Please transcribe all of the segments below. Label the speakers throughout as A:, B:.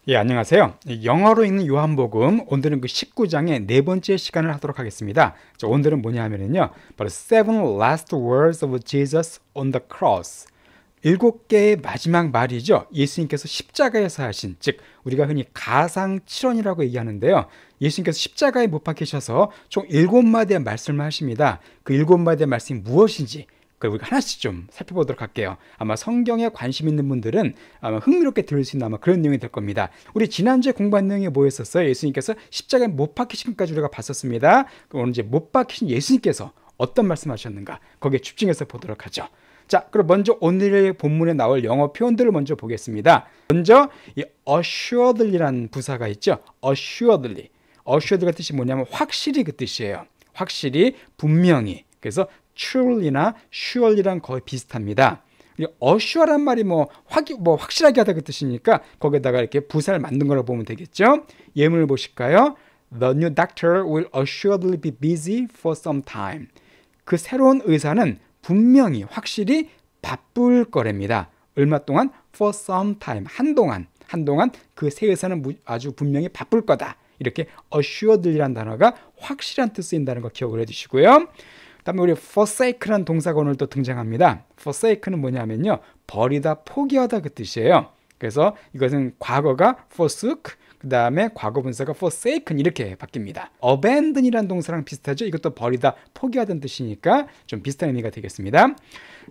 A: 예, 안녕하세요. 영어로 읽는 요한복음, 오늘은 그 19장의 네 번째 시간을 하도록 하겠습니다. 오늘은 뭐냐 하면요, 바로 Seven Last Words of Jesus on the Cross. 7개의 마지막 말이죠. 예수님께서 십자가에서 하신, 즉 우리가 흔히 가상칠언이라고 얘기하는데요. 예수님께서 십자가에 못 박히셔서 총 7마디의 말씀을 하십니다. 그 7마디의 말씀이 무엇인지 그걸 우리가 하나씩 좀 살펴보도록 할게요. 아마 성경에 관심 있는 분들은 아마 흥미롭게 들을 수 있는 아마 그런 내용이 될 겁니다. 우리 지난주에 공부한 내용이 뭐였었어요? 예수님께서 십자가에 못 박히신까지 우리가 봤었습니다. 오늘 이제 못 박히신 예수님께서 어떤 말씀하셨는가 거기에 집중해서 보도록 하죠. 자, 그럼 먼저 오늘의 본문에 나올 영어 표현들을 먼저 보겠습니다. 먼저 이 assuredly라는 부사가 있죠. assuredly가 뜻이 뭐냐면 확실히 그 뜻이에요. 확실히, 분명히. 그래서 truly나 surely랑 거의 비슷합니다. assure란 말이 확실하게 하다 그 뜻이니까 거기에다가 이렇게 부사를 만든 거라고 보면 되겠죠. 예문을 보실까요? The new doctor will assuredly be busy for some time. 그 새로운 의사는 분명히 확실히 바쁠 거랍니다. 얼마 동안? For some time. 한동안 그 새 의사는 아주 분명히 바쁠 거다. 이렇게 assuredly라는 단어가 확실한 뜻 쓰인다는 거 기억을 해주시고요. 다음에 우리 forsake라는 동사가 오늘 또 등장합니다. forsake는 뭐냐면요, 버리다, 포기하다 그 뜻이에요. 그래서 이것은 과거가 forsook, 그 다음에 과거 분사가 forsaken 이렇게 바뀝니다. abandon이라는 동사랑 비슷하죠. 이것도 버리다, 포기하다는 뜻이니까 좀 비슷한 의미가 되겠습니다.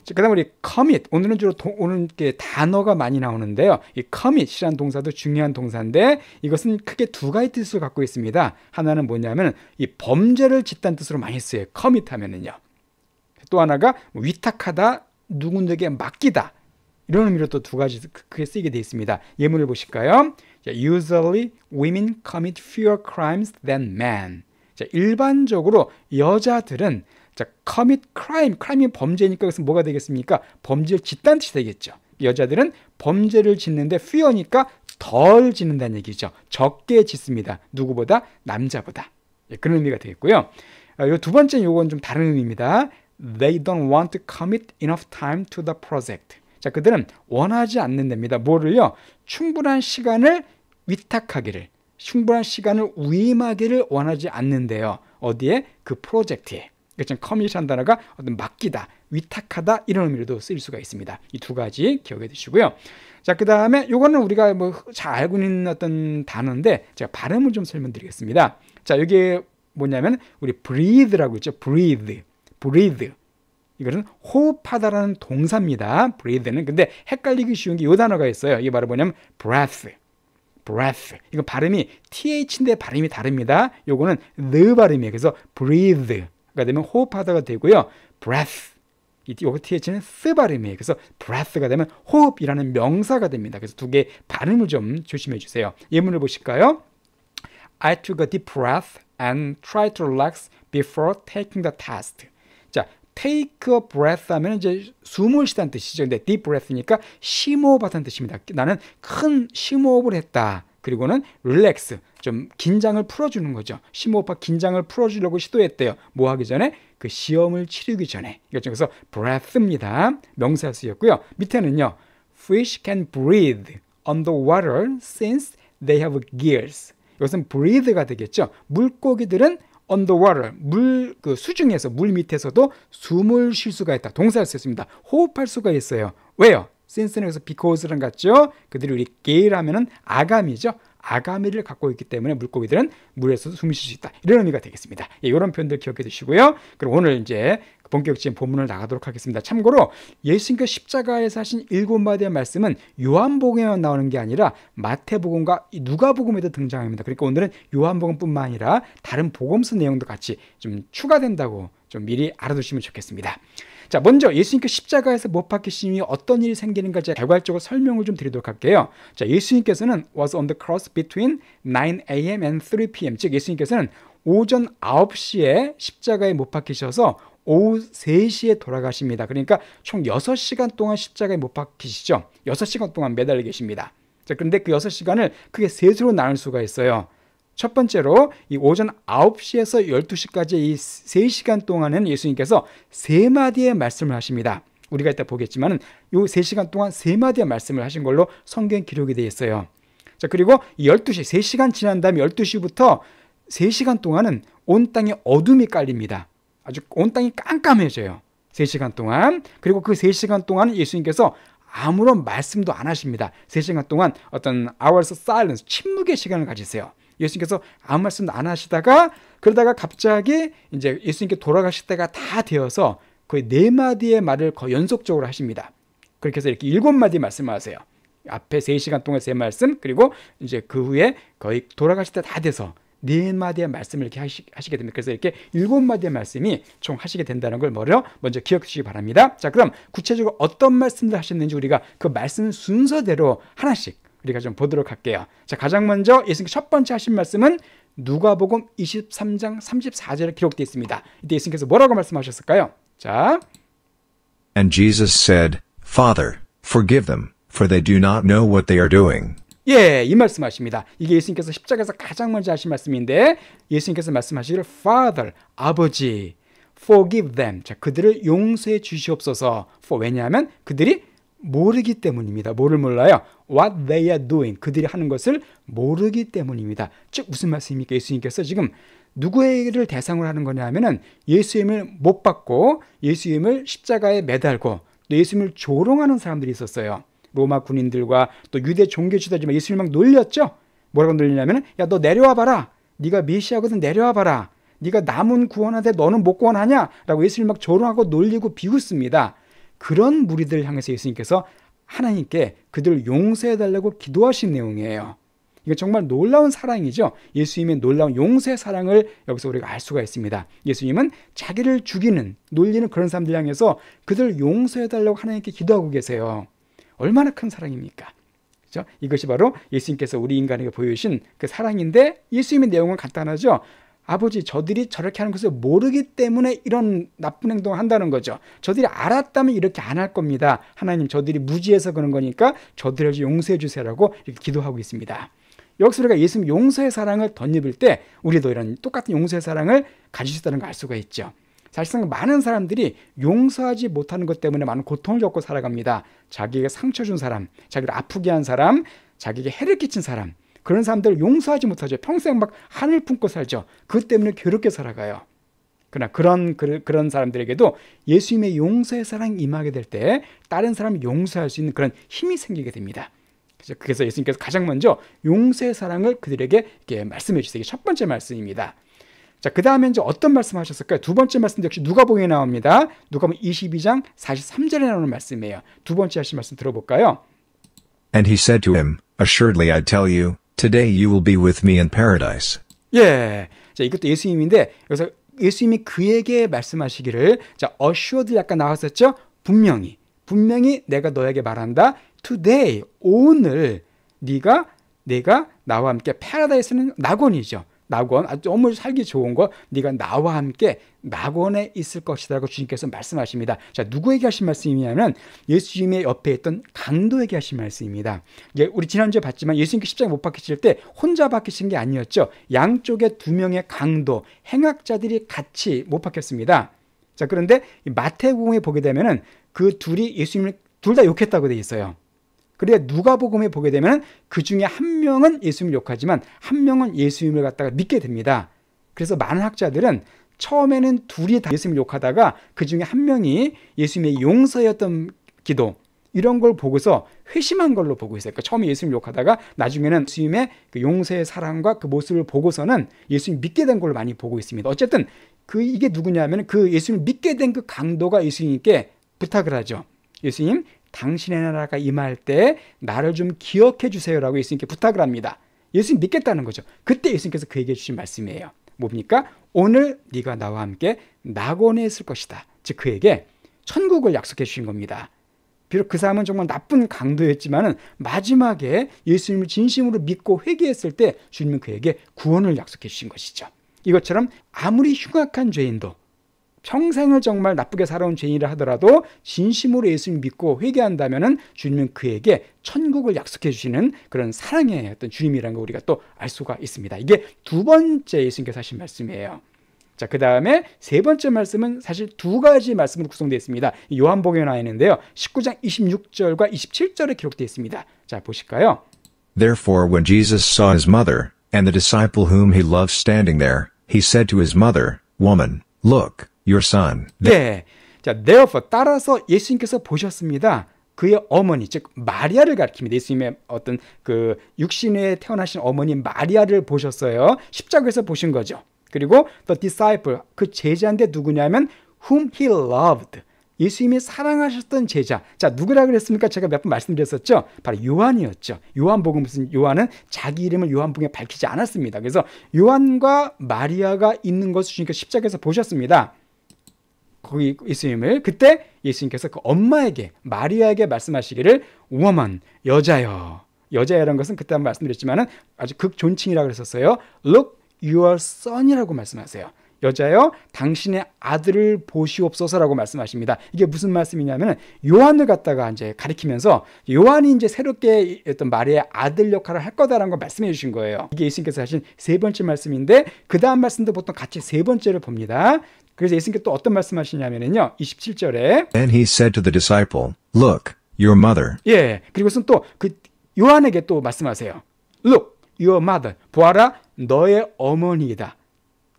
A: 그 다음에 우리 commit, 오늘은 주로 오늘 단어가 많이 나오는데요. 이 commit이라는 동사도 중요한 동사인데 이것은 크게 두 가지 뜻을 갖고 있습니다. 하나는 뭐냐면 이 범죄를 짓다는 뜻으로 많이 쓰여요. commit 하면은요. 또 하나가 위탁하다, 누군가에게 맡기다, 이런 의미로 또 두 가지 크게 쓰이게 되어 있습니다. 예문을 보실까요? Usually women commit fewer crimes than men. 자, 일반적으로 여자들은 commit crime이 범죄니까 그것은 뭐가 되겠습니까? 범죄를 짓다는 뜻이 되겠죠. 여자들은 범죄를 짓는데 fewer니까 덜 짓는다는 얘기죠. 적게 짓습니다. 누구보다? 남자보다. 그런 의미가 되겠고요. 이 두 번째 요건 좀 다른 의미입니다. They don't want to commit enough time to the project. 자, 그들은 원하지 않는답니다. 뭐를요? 충분한 시간을 위탁하기를, 충분한 시간을 위임하기를 원하지 않는데요. 어디에? 그 프로젝트에. 그렇죠. 커밋이라는 단어가 어떤 맡기다, 위탁하다 이런 의미로도 쓰일 수가 있습니다. 이 두 가지 기억해 두시고요. 자, 그 다음에 요거는 우리가 잘 알고 있는 어떤 단어인데 제가 발음을 좀 설명드리겠습니다. 자, 여기 뭐냐면 우리 breathe라고 있죠. breathe. 이것은 호흡하다라는 동사입니다. breathe는. 근데 헷갈리기 쉬운 게 이 단어가 있어요. 이게 바로 뭐냐면 breath. 이거 발음이 th인데 발음이 다릅니다. 요거는 the 발음이에요. 그래서 breathe가 되면 호흡하다가 되고요. breath. 요거 th는 스 발음이에요. 그래서 breath가 되면 호흡이라는 명사가 됩니다. 그래서 두 개 발음을 좀 조심해 주세요. 예문을 보실까요? I took a deep breath and tried to relax before taking the test. 자, take a breath 하면 이제 숨을 쉬다는 뜻이죠. 근데 deep breath니까 심호흡하다는 뜻입니다. 나는 큰 심호흡을 했다. 그리고는 relax, 좀 긴장을 풀어주는 거죠. 심호흡과 긴장을 풀어주려고 시도했대요. 뭐 하기 전에? 그 시험을 치르기 전에. 그래서 breath입니다. 명사 쓰였고요. 밑에는요, fish can breathe underwater since they have gills. 이것은 breathe가 되겠죠. 물고기들은 underwater, 그 수중에서, 물 밑에서도 숨을 쉴 수가 있다. 동사를 썼습니다. 호흡할 수가 있어요. 왜요? since는 여기서 because랑 같죠. 그들이 우리 gale 하면은 아가미죠. 아가미를 갖고 있기 때문에 물고기들은 물에서도 숨을 쉴 수 있다. 이런 의미가 되겠습니다. 이런 표현들 기억해 두시고요. 그럼 오늘 이제 본격적인 본문을 나가도록 하겠습니다. 참고로 예수님께서 십자가에서 하신 7마디의 말씀은 요한복음에만 나오는 게 아니라 마태복음과 누가복음에도 등장합니다. 그러니까 오늘은 요한복음뿐만 아니라 다른 복음서 내용도 같이 좀 추가된다고 좀 미리 알아두시면 좋겠습니다. 자, 먼저 예수님께서 십자가에서 못 박히심이 어떤 일이 생기는가 제가 결과적으로 설명을 좀 드리도록 할게요. 자, 예수님께서는 was on the cross between 9 a.m. and 3 p.m. 즉 예수님께서는 오전 9시에 십자가에 못 박히셔서 오후 3시에 돌아가십니다. 그러니까 총 6시간 동안 십자가에 못 박히시죠. 6시간 동안 매달려 계십니다. 자, 그런데 그 6시간을 크게 셋으로 나눌 수가 있어요. 첫 번째로 이 오전 9시에서 12시까지 이 3시간 동안은 예수님께서 3마디의 말씀을 하십니다. 우리가 이따 보겠지만 이 3시간 동안 3마디의 말씀을 하신 걸로 성경 기록이 되어 있어요. 자, 그리고 12시, 3시간 지난 다음에 12시부터 3시간 동안은 온 땅에 어둠이 깔립니다. 아주 온 땅이 깜깜해져요. 3시간 동안. 그리고 그 3시간 동안 예수님께서 아무런 말씀도 안 하십니다. 3시간 동안 어떤 hours of silence, 침묵의 시간을 가지세요. 예수님께서 아무 말씀도 안 하시다가 그러다가 갑자기 이제 예수님께 돌아가실 때가 다 되어서 거의 4마디의 말을 거의 연속적으로 하십니다. 그렇게 해서 이렇게 7마디 말씀을 하세요. 앞에 3시간 동안 3말씀, 그리고 이제 그 후에 거의 돌아가실 때 다 돼서 4마디의 말씀을 이렇게 하시게 됩니다. 그래서 이렇게 7마디의 말씀이 총 하시게 된다는 걸 먼저 기억해 주시기 바랍니다. 자, 그럼 구체적으로 어떤 말씀들 하셨는지 우리가 그 말씀 순서대로 하나씩 우리가 좀 보도록 할게요. 자, 가장 먼저 예수님께서 첫 번째 하신 말씀은 누가복음 23장 34절에 기록되어 있습니다. 이때 예수님께서 뭐라고 말씀하셨을까요? 자,
B: And Jesus said, Father, forgive them, for they do not know what they are doing.
A: 예, 이 말씀하십니다. 이게 예수님께서 십자가에서 가장 먼저 하신 말씀인데 예수님께서 말씀하시기를 Father, 아버지, forgive them. 자, 그들을 용서해 주시옵소서. 왜냐하면 그들이 모르기 때문입니다. 뭐를 몰라요? What they are doing. 그들이 하는 것을 모르기 때문입니다. 즉 무슨 말씀입니까? 예수님께서 지금 누구를 대상으로 하는 거냐 하면은 예수님을 못 받고 예수님을 십자가에 매달고 또 예수님을 조롱하는 사람들이 있었어요. 로마 군인들과 또 유대 종교 지도자들 예수님을 막 놀렸죠. 뭐라고 놀리냐면은 야, 너 내려와 봐라. 네가 메시아거든, 내려와 봐라. 네가 남은 구원하되 너는 못 구원하냐? 라고 예수님을 막 조롱하고 놀리고 비웃습니다. 그런 무리들을 향해서 예수님께서 하나님께 그들을 용서해달라고 기도하신 내용이에요. 이거 정말 놀라운 사랑이죠. 예수님의 놀라운 용서의 사랑을 여기서 우리가 알 수가 있습니다. 예수님은 자기를 죽이는, 놀리는 그런 사람들 향해서 그들을 용서해달라고 하나님께 기도하고 계세요. 얼마나 큰 사랑입니까? 그렇죠? 이것이 바로 예수님께서 우리 인간에게 보여주신 그 사랑인데 예수님의 내용은 간단하죠. 아버지, 저들이 저렇게 하는 것을 모르기 때문에 이런 나쁜 행동을 한다는 거죠. 저들이 알았다면 이렇게 안 할 겁니다. 하나님, 저들이 무지해서 그런 거니까 저들을 용서해 주세요라고 이렇게 기도하고 있습니다. 여기서 우리가 예수님 용서의 사랑을 덧입을 때 우리도 이런 똑같은 용서의 사랑을 가질 수 있다는 걸 알 수가 있죠. 사실상 많은 사람들이 용서하지 못하는 것 때문에 많은 고통을 겪고 살아갑니다. 자기에게 상처 준 사람, 자기를 아프게 한 사람, 자기에게 해를 끼친 사람, 그런 사람들을 용서하지 못하죠. 평생 막 한을 품고 살죠. 그것 때문에 괴롭게 살아가요. 그러나 그런 사람들에게도 예수님의 용서의 사랑이 임하게 될 때 다른 사람을 용서할 수 있는 그런 힘이 생기게 됩니다. 그래서 예수님께서 가장 먼저 용서의 사랑을 그들에게 이렇게 말씀해 주세요. 이게 첫 번째 말씀입니다. 자, 그 다음에 이제 어떤 말씀 하셨을까요? 두 번째 말씀 역시 누가복음에 나옵니다. 누가복음 22장 43절에 나오는 말씀이에요. 두 번째 하신 말씀 들어볼까요?
B: And he said to him, Assuredly I tell you, today you will be with me in paradise.
A: 예, 자, 이것도 예수님인데 여기서 예수님이 그에게 말씀하시기를, 자, assured 약간 나왔었죠? 분명히 내가 너에게 말한다. Today, 오늘 내가 나와 함께 파라다이스는 낙원이죠. 낙원, 아주 너무 살기 좋은 거, 네가 나와 함께 낙원에 있을 것이라고 주님께서 말씀하십니다. 자, 누구에게 하신 말씀이냐면 예수님의 옆에 있던 강도에게 하신 말씀입니다. 우리 지난주에 봤지만 예수님께 십자가에 못 박히실 때 혼자 박히신 게 아니었죠. 양쪽에 2명의 강도, 행악자들이 같이 못 박혔습니다. 자, 그런데 마태복음에 보게 되면은 그 둘이 예수님을 둘 다 욕했다고 돼 있어요. 그래 누가복음에 보게 되면 그 중에 한 명은 예수님을 욕하지만 한 명은 예수님을 갖다가 믿게 됩니다. 그래서 많은 학자들은 처음에는 둘이 다 예수님을 욕하다가 그 중에 한 명이 예수님의 용서였던 기도, 이런 걸 보고서 회심한 걸로 보고 있어요. 그러니까 처음에 예수님을 욕하다가 나중에는 예수님의 그 용서의 사랑과 그 모습을 보고서는 예수님 믿게 된 걸로 많이 보고 있습니다. 어쨌든 이게 누구냐면 그 예수님을 믿게 된 그 강도가 예수님께 부탁을 하죠. 예수님, 당신의 나라가 임할 때 나를 좀 기억해 주세요라고 예수님께 부탁을 합니다. 예수님 믿겠다는 거죠. 그때 예수님께서 그에게 주신 말씀이에요. 뭡니까? 오늘 네가 나와 함께 낙원에 있을 것이다. 즉 그에게 천국을 약속해 주신 겁니다. 비록 그 사람은 정말 나쁜 강도였지만은 마지막에 예수님을 진심으로 믿고 회개했을 때 주님은 그에게 구원을 약속해 주신 것이죠. 이것처럼 아무리 흉악한 죄인도, 평생을 정말 나쁘게 살아온 죄인이라 하더라도 진심으로 예수님 믿고 회개한다면은 주님은 그에게 천국을 약속해 주시는 그런 사랑의 어떤 주님이라는 걸 우리가 또 알 수가 있습니다. 이게 두 번째 예수님께서 하신 말씀이에요. 자, 그 다음에 세 번째 말씀은 사실 두 가지 말씀으로 구성되어 있습니다. 요한복음에 나와 있는데요. 19장 26절과 27절에 기록되어 있습니다. 자, 보실까요?
B: Therefore when Jesus saw his mother, and the disciple whom he loved standing there, he said to his mother, Woman, look, your son.
A: 네. 자, therefore 따라서 예수님께서 보셨습니다. 그의 어머니, 즉 마리아를 가리킵니다. 예수님의 어떤 그 육신에 태어나신 어머니 마리아를 보셨어요. 십자가에서 보신 거죠. 그리고 the disciple, 그 제자인데 누구냐면 whom he loved. 예수님이 사랑하셨던 제자. 자, 누구라 그랬습니까? 제가 몇 번 말씀드렸었죠. 바로 요한이었죠. 요한복음 무슨 요한은 자기 이름을 요한복음에 밝히지 않았습니다. 그래서 요한과 마리아가 있는 것을 주님께서 십자가에서 보셨습니다. 거기 예수님을. 그때 예수님께서 그 엄마에게 마리아에게 말씀하시기를 woman, 여자여. 여자여라는 것은 그때 한번 말씀드렸지만은 아주 극존칭이라고 그랬었어요. Look, your son이라고 말씀하세요. 여자여, 당신의 아들을 보시옵소서라고 말씀하십니다. 이게 무슨 말씀이냐면 요한을 갖다가 이제 가리키면서 요한이 이제 새롭게 어떤 마리아의 아들 역할을 할 거다라는 걸 말씀해 주신 거예요. 이게 예수님께서 하신 세 번째 말씀인데 그 다음 말씀도 보통 같이 세 번째를 봅니다. 그래서 예수님께서 또 어떤 말씀하시냐면요, 27절에
B: Then he said to the disciple, Look, your mother.
A: 예, 그리고선 또 그 요한에게 또 말씀하세요. Look, your mother. 보아라, 너의 어머니이다.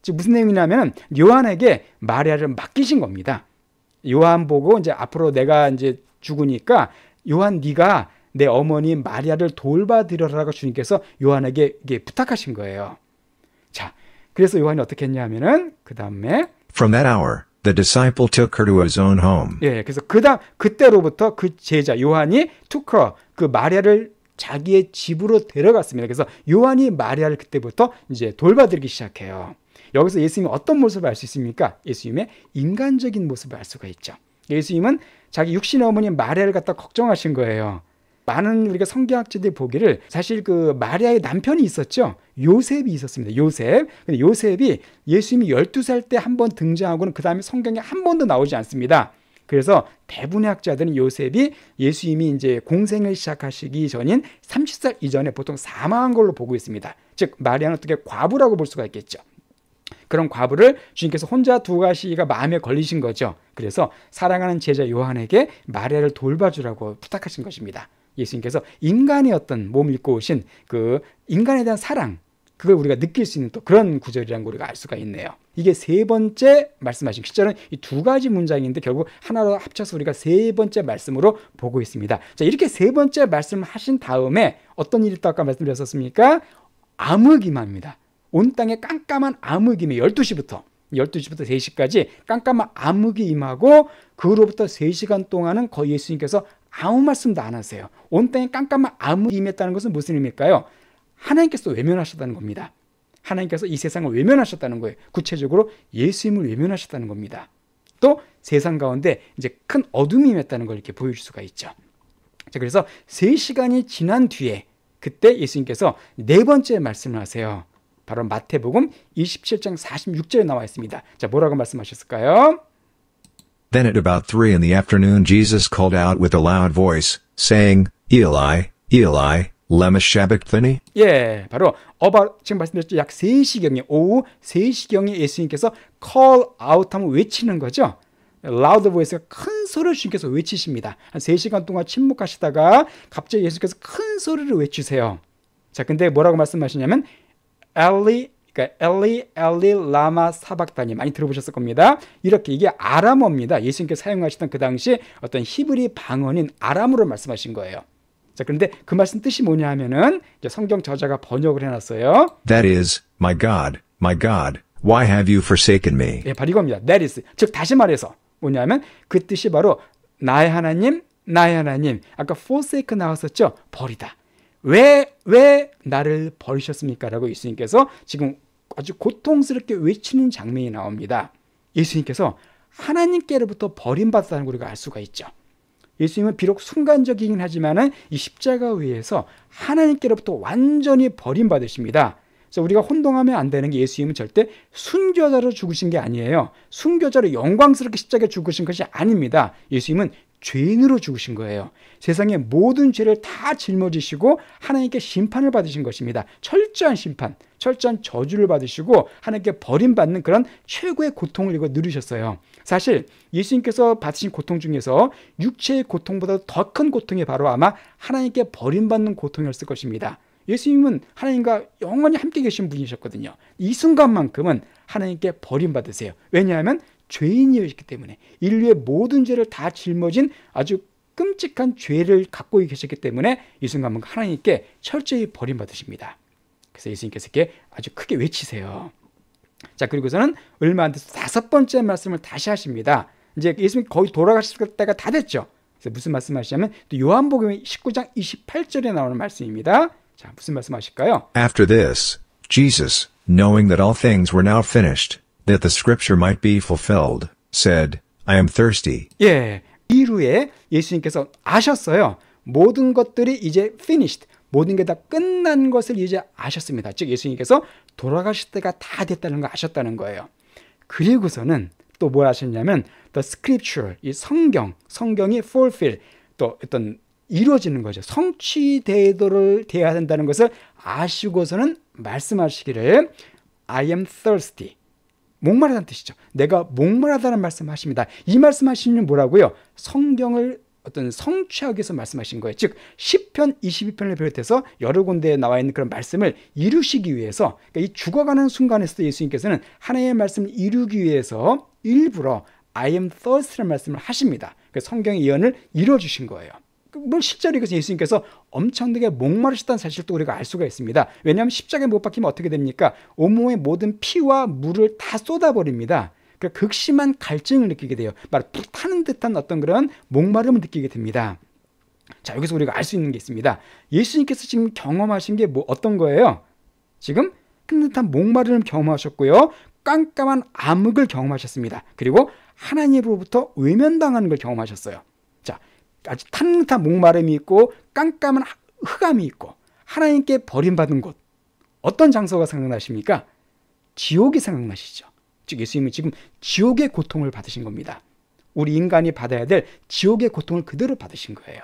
A: 즉 무슨 내용이냐면 요한에게 마리아를 맡기신 겁니다. 요한 보고 이제 앞으로 내가 이제 죽으니까 요한 네가 내 어머니 마리아를 돌봐드려라라고 주님께서 요한에게 이게 부탁하신 거예요. 자, 그래서 요한이 어떻게 했냐면은 그 다음에
B: From that hour, the disciple took her to his own home.
A: 예, 그래서 그때로부터 그 제자 요한이 took her, 그 마리아를 자기의 집으로 데려갔습니다. 그래서 요한이 마리아를 그때부터 이제 돌봐드리기 시작해요. 여기서 예수님이 어떤 모습을 알 수 있습니까? 예수님의 인간적인 모습을 알 수가 있죠. 예수님은 자기 육신의 어머니 마리아를 갖다 걱정하신 거예요. 많은 우리가 성경학자들이 보기를 사실 그 마리아의 남편이 있었죠. 요셉이 있었습니다. 요셉. 근데 요셉이 예수님이 12살 때 한 번 등장하고는 그 다음에 성경에 한 번도 나오지 않습니다. 그래서 대부분의 학자들은 요셉이 예수님이 이제 공생을 시작하시기 전인 30살 이전에 보통 사망한 걸로 보고 있습니다. 즉 마리아는 어떻게 과부라고 볼 수가 있겠죠. 그런 과부를 주님께서 혼자 두가시기가 마음에 걸리신 거죠. 그래서 사랑하는 제자 요한에게 마리아를 돌봐주라고 부탁하신 것입니다. 예수님께서 인간의 어떤 몸을 입고 오신 그 인간에 대한 사랑, 그걸 우리가 느낄 수 있는 또 그런 구절이라는 걸 우리가 알 수가 있네요. 이게 세 번째 말씀하신 시절은 이 두 가지 문장인데 결국 하나로 합쳐서 우리가 세 번째 말씀으로 보고 있습니다. 자, 이렇게 세 번째 말씀을 하신 다음에 어떤 일이 있다고 아까 말씀드렸었습니까? 암흑임합니다. 온 땅에 깜깜한 암흑이 임해 12시부터 3시까지 깜깜한 암흑이 임하고 그로부터 3시간 동안은 거의 예수님께서 아무 말씀도 안 하세요. 온 땅에 깜깜한 암흑이 임했다는 것은 무슨 의미일까요? 하나님께서 외면하셨다는 겁니다. 하나님께서 이 세상을 외면하셨다는 거예요. 구체적으로 예수님을 외면하셨다는 겁니다. 또 세상 가운데 이제 큰 어둠이 임했다는 걸 이렇게 보여줄 수가 있죠. 자, 그래서 3시간이 지난 뒤에 그때 예수님께서 네 번째 말씀을 하세요. 바로 마태복음 27장 46절에 나와 있습니다. 자, 뭐라고 말씀하셨을까요?
B: Then at about 3 in the afternoon Jesus called out with a loud voice, saying, Eli, Eli, lema sabachthani?
A: 예, 바로 지금 말씀드렸죠. 약 3시경에, 오후 3시경에 예수님께서 call out 하면 외치는 거죠. loud voice가 큰 소리를 주님께서 외치십니다. 한 3시간 동안 침묵하시다가 갑자기 예수님께서 큰 소리를 외치세요. 자, 근데 뭐라고 말씀하시냐면 엘리, 그러니까 엘리 라마 사박다니, 많이 들어보셨을 겁니다. 이렇게 이게 아람어입니다. 예수님께서 사용하시던 그 당시 어떤 히브리 방언인 아람어로 말씀하신 거예요. 자, 그런데 그 말씀 뜻이 뭐냐 하면은 이제 성경 저자가 번역을 해놨어요.
B: That is, my God, why have you forsaken me?
A: 예, 바로 이겁니다. That is, 즉 다시 말해서 뭐냐면 그 뜻이 바로 나의 하나님, 나의 하나님. 아까 forsake 나왔었죠? 버리다. 왜 나를 버리셨습니까? 라고 예수님께서 지금 아주 고통스럽게 외치는 장면이 나옵니다. 예수님께서 하나님께로부터 버림받았다는 걸 우리가 알 수가 있죠. 예수님은 비록 순간적이긴 하지만은 이 십자가 위에서 하나님께로부터 완전히 버림받으십니다. 그래서 우리가 혼동하면 안 되는 게 예수님은 절대 순교자로 죽으신 게 아니에요. 순교자로 영광스럽게 십자가에 죽으신 것이 아닙니다. 예수님은 죄인으로 죽으신 거예요. 세상의 모든 죄를 다 짊어지시고 하나님께 심판을 받으신 것입니다. 철저한 심판, 철저한 저주를 받으시고 하나님께 버림받는 그런 최고의 고통을 이거 누리셨어요. 사실 예수님께서 받으신 고통 중에서 육체의 고통보다 더 큰 고통이 바로 아마 하나님께 버림받는 고통이었을 것입니다. 예수님은 하나님과 영원히 함께 계신 분이셨거든요. 이 순간만큼은 하나님께 버림받으세요. 왜냐하면 죄인이었기 때문에, 인류의 모든 죄를 다 짊어진 아주 끔찍한 죄를 갖고 계셨기 때문에 이 순간만큼 하나님께 철저히 버림받으십니다. 그래서 예수님께서 이렇게 아주 크게 외치세요. 자, 그리고서는 얼마 안 돼서 5번째 말씀을 다시 하십니다. 이제 예수님이 거의 돌아가실 때가 다 됐죠. 그래서 무슨 말씀하시냐면 또 요한복음 19장 28절에 나오는 말씀입니다. 자, 무슨 말씀하실까요?
B: After this, Jesus, knowing that all things were now finished, that the scripture might be fulfilled, said, I am thirsty.
A: 예, 이후에 예수님께서 아셨어요. 모든 것들이 이제 finished, 모든 게 다 끝난 것을 이제 아셨습니다. 즉 예수님께서 돌아가실 때가 다 됐다는 걸 아셨다는 거예요. 그리고서는 또 뭘 하셨냐면 the scripture, 이 성경이 fulfill, 또 어떤 이루어지는 거죠. 성취되어야 된다는 것을 아시고서는 말씀하시기를 I am thirsty. 목마르다는 뜻이죠. 내가 목마르다는 말씀하십니다. 이 말씀하시는 뭐라고요? 성경을 어떤 성취하기 위해서 말씀하신 거예요. 즉 시편 22편을 비롯해서 여러 군데에 나와 있는 그런 말씀을 이루시기 위해서, 그러니까 이 죽어가는 순간에서도 예수님께서는 하나님의 말씀을 이루기 위해서 일부러 I am thirsty라는 말씀을 하십니다. 그래서 성경의 예언을 이루어주신 거예요. 뭐 실제로 이것은 예수님께서 엄청나게 목마르셨다는 사실도 우리가 알 수가 있습니다. 왜냐하면 십자가에 못 박히면 어떻게 됩니까? 온몸의 모든 피와 물을 다 쏟아버립니다. 그러니까 극심한 갈증을 느끼게 돼요. 말 불타는 듯한 어떤 그런 목마름을 느끼게 됩니다. 자, 여기서 우리가 알 수 있는 게 있습니다. 예수님께서 지금 경험하신 게 뭐 어떤 거예요? 지금 큰 듯한 목마름을 경험하셨고요. 깜깜한 암흑을 경험하셨습니다. 그리고 하나님으로부터 외면당하는 걸 경험하셨어요. 자, 아주 타는 듯한 목마름이 있고 깜깜한 흑암이 있고 하나님께 버림받은 곳, 어떤 장소가 생각나십니까? 지옥이 생각나시죠. 즉 예수님은 지금 지옥의 고통을 받으신 겁니다. 우리 인간이 받아야 될 지옥의 고통을 그대로 받으신 거예요.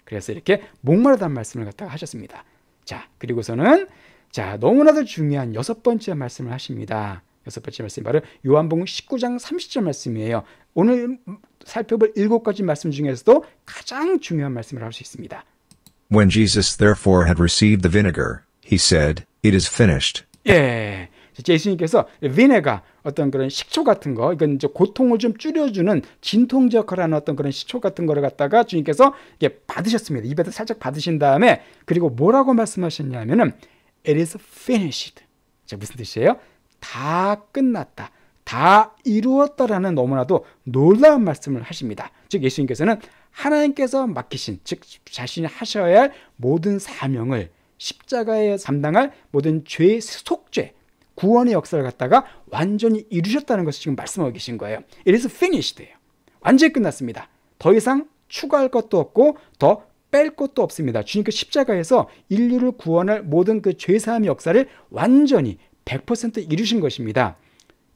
A: 그래서 이렇게 목마르다는 말씀을 갖다가 하셨습니다. 자, 그리고서는 자, 너무나도 중요한 6번째 말씀을 하십니다. 6번째 말씀이 바로 요한복음 19장 30절 말씀이에요. 오늘 살펴볼 7가지 말씀 중에서도 가장 중요한 말씀을 할 수 있습니다.
B: When Jesus therefore had received the vinegar, he said, It is finished.
A: 예, 예수님께서 비네가 어떤 그런 식초 같은 거, 이건 이제 고통을 좀 줄여주는 진통제 역할을 하는 어떤 그런 식초 같은 거를 갖다가 주님께서 이게 받으셨습니다. 입에서 살짝 받으신 다음에 그리고 뭐라고 말씀하셨냐면은 It is finished. 자, 무슨 뜻이에요? 다 끝났다, 다 이루었다라는 너무나도 놀라운 말씀을 하십니다. 즉 예수님께서는 하나님께서 맡기신, 즉 자신이 하셔야 할 모든 사명을, 십자가에 감당할 모든 죄의 속죄, 구원의 역사를 갖다가 완전히 이루셨다는 것을 지금 말씀하고 계신 거예요. It is finished예요. 완전히 끝났습니다. 더 이상 추가할 것도 없고 더 뺄 것도 없습니다. 주님께서 십자가에서 인류를 구원할 모든 그 죄사함의 역사를 완전히 100% 이루신 것입니다.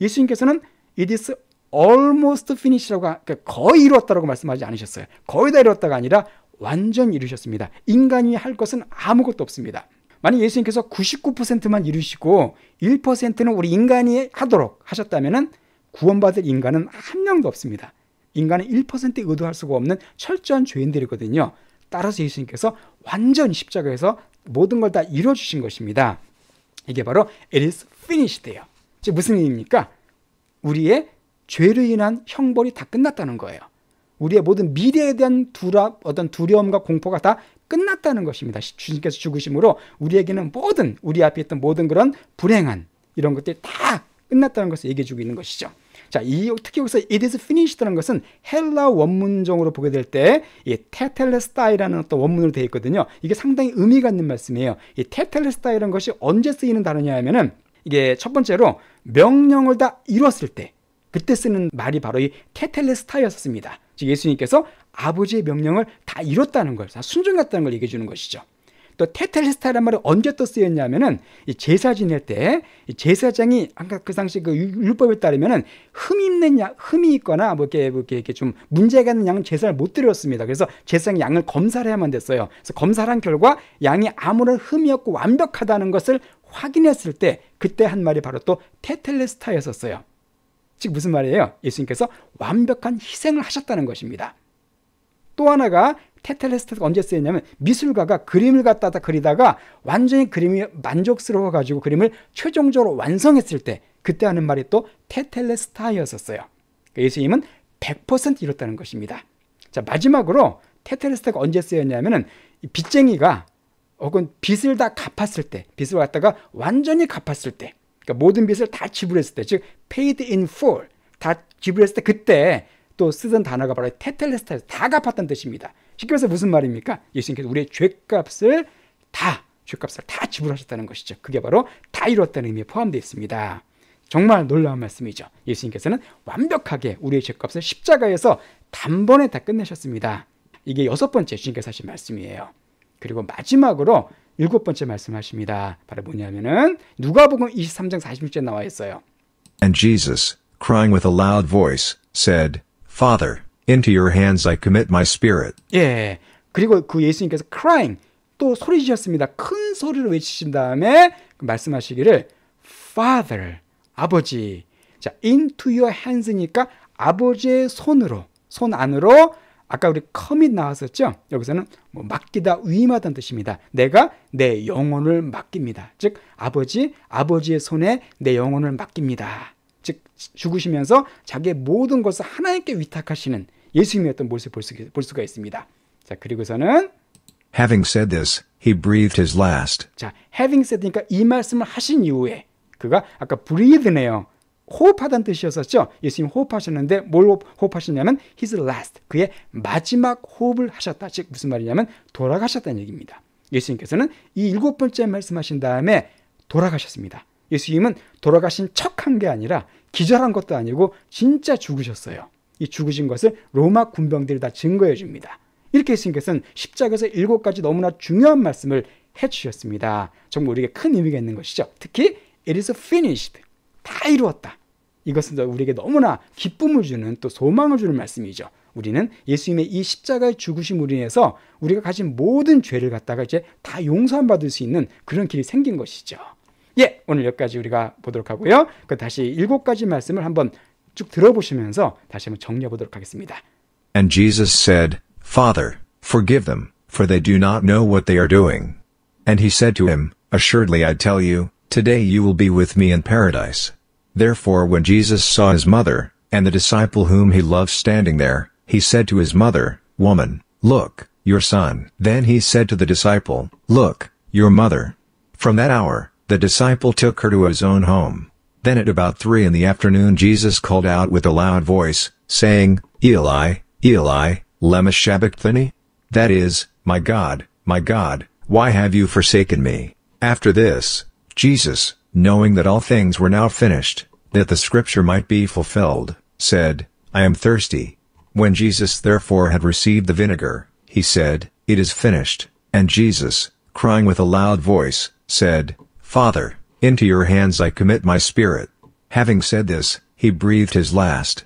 A: 예수님께서는 It is almost finished라고, 그러니까 거의 이루었다라고 말씀하지 않으셨어요. 거의 다 이루었다가 아니라 완전히 이루셨습니다. 인간이 할 것은 아무것도 없습니다. 만약 예수님께서 99%만 이루시고 1%는 우리 인간이 하도록 하셨다면 구원받을 인간은 한 명도 없습니다. 인간은 1% 의도할 수가 없는 철저한 죄인들이거든요. 따라서 예수님께서 완전히 십자가에서 모든 걸 다 이루어주신 것입니다. 이게 바로 It is finished예요. 즉 무슨 의미입니까? 우리의 죄로 인한 형벌이 다 끝났다는 거예요. 우리의 모든 미래에 대한 어떤 두려움과 공포가 다 끝났다는 것입니다. 주님께서 죽으심으로 우리에게는 모든, 우리 앞에 있던 모든 그런 불행한 이런 것들이 다 끝났다는 것을 얘기해 주고 있는 것이죠. 자, 특히 여기서 It is finished라는 것은 헬라 원문적으로 보게 될 때 이 테텔레스타이라는 어떤 원문으로 되어 있거든요. 이게 상당히 의미가 있는 말씀이에요. 이 테텔레스타이라는 것이 언제 쓰이는 단어냐 하면은 이게 첫 번째로 명령을 다 이뤘을 때, 그때 쓰는 말이 바로 이 테텔레스타이였습니다. 즉 예수님께서 아버지의 명령을 다 이뤘다는 걸, 다 순종했다는 걸 얘기해 주는 것이죠. 또 테텔레스타이라는 말이 언제 또 쓰였냐면은 이 제사 지낼 때 이 제사장이 아까 그 당시 그 율법에 따르면은 흠이 있거나 뭐 이렇게 좀 문제가 있는 양은 제사를 못 드렸습니다. 그래서 제사장이 양을 검사를 해야만 됐어요. 그래서 검사를 한 결과 양이 아무런 흠이 없고 완벽하다는 것을 확인했을 때 그때 한 말이 바로 또 테텔레스타이였었어요. 즉 무슨 말이에요? 예수님께서 완벽한 희생을 하셨다는 것입니다. 또 하나가 테텔레스타가 언제 쓰였냐면 미술가가 그림을 갖다가 그리다가 완전히 그림이 만족스러워가지고 그림을 최종적으로 완성했을 때 그때 하는 말이 또 테텔레스타였었어요. 그러니까 예수님은 100% 이뤘다는 것입니다. 자, 마지막으로 테텔레스타가 언제 쓰였냐면은 빚쟁이가 혹은 빚을 다 갚았을 때, 빚을 갖다가 완전히 갚았을 때, 그러니까 모든 빚을 다 지불했을 때, 즉 paid in full, 다 지불했을 때 그때 또 쓰던 단어가 바로 테텔레스타에서 다 갚았다는 뜻입니다. 쉽게 해서 무슨 말입니까? 예수님께서 우리의 죄값을 다 지불하셨다는 것이죠. 그게 바로 다 이뤘다는 의미에 포함되어 있습니다. 정말 놀라운 말씀이죠. 예수님께서는 완벽하게 우리의 죄값을 십자가에서 단번에 다 끝내셨습니다. 이게 6번째 주님께서 하신 말씀이에요. 그리고 마지막으로 7번째 말씀하십니다. 바로 뭐냐면은 누가복음 23장 46절에 나와 있어요.
B: And Jesus, crying with a loud voice, said, Father, into your hands I commit my spirit.
A: 예. 그리고 그 예수님께서 crying 또 소리 지셨습니다. 큰 소리로 외치신 다음에 말씀하시기를 Father, 아버지. 자, into your hands니까 아버지의 손으로, 손 안으로 아까 우리 commit 나왔었죠? 여기서는 뭐 맡기다, 위임하다는 뜻입니다. 내가 내 영혼을 맡깁니다. 즉 아버지의 손에 내 영혼을 맡깁니다. 즉 죽으시면서 자기의 모든 것을 하나님께 위탁하시는 예수님의 어떤 모습을 볼 수가 있습니다. 자, 그리고서는
B: Having said this, he breathed his last.
A: 자, having said니까 이 말씀을 하신 이후에 그가 아까 breathe네요. 호흡하다는 뜻이었었죠. 예수님 호흡하셨는데 뭘 호흡하셨냐면 his last, 그의 마지막 호흡을 하셨다. 즉 무슨 말이냐면 돌아가셨다는 얘기입니다. 예수님께서는 이 7번째 말씀하신 다음에 돌아가셨습니다. 예수님은 돌아가신 척한 게 아니라 기절한 것도 아니고 진짜 죽으셨어요. 이 죽으신 것을 로마 군병들이 다 증거해 줍니다. 이렇게 예수님께서는 십자가에서 7가지 너무나 중요한 말씀을 해주셨습니다. 정말 우리에게 큰 의미가 있는 것이죠. 특히 it is finished, 다 이루었다. 이것은 우리에게 너무나 기쁨을 주는 또 소망을 주는 말씀이죠. 우리는 예수님의 이 십자가의 죽으심으로 인해서 우리가 가진 모든 죄를 갖다가 이제 다 용서받을 수 있는 그런 길이 생긴 것이죠. 예, 오늘 여기까지 우리가 보도록 하고요. 그 다시 7가지 말씀을 한번 쭉 들어보시면서 다시 한번 정리해 보도록 하겠습니다.
B: And Jesus said, Father, forgive them, for they do not know what they are doing. And he said to him, Assuredly I tell you, today you will be with me in paradise. Therefore when Jesus saw his mother, and the disciple whom he loved standing there, he said to his mother, Woman, look, your son. Then he said to the disciple, Look, your mother. From that hour, the disciple took her to his own home. Then at about 3 p.m. Jesus called out with a loud voice, saying, Eli, Eli, lema sabachthani? That is, my God, why have you forsaken me? After this, Jesus, knowing that all things were now finished, that the scripture might be fulfilled, said, I am thirsty. When Jesus therefore had received the vinegar, he said, It is finished. And Jesus, crying with a loud voice, said, Father, into your hands I commit my spirit. Having said this, he breathed his last.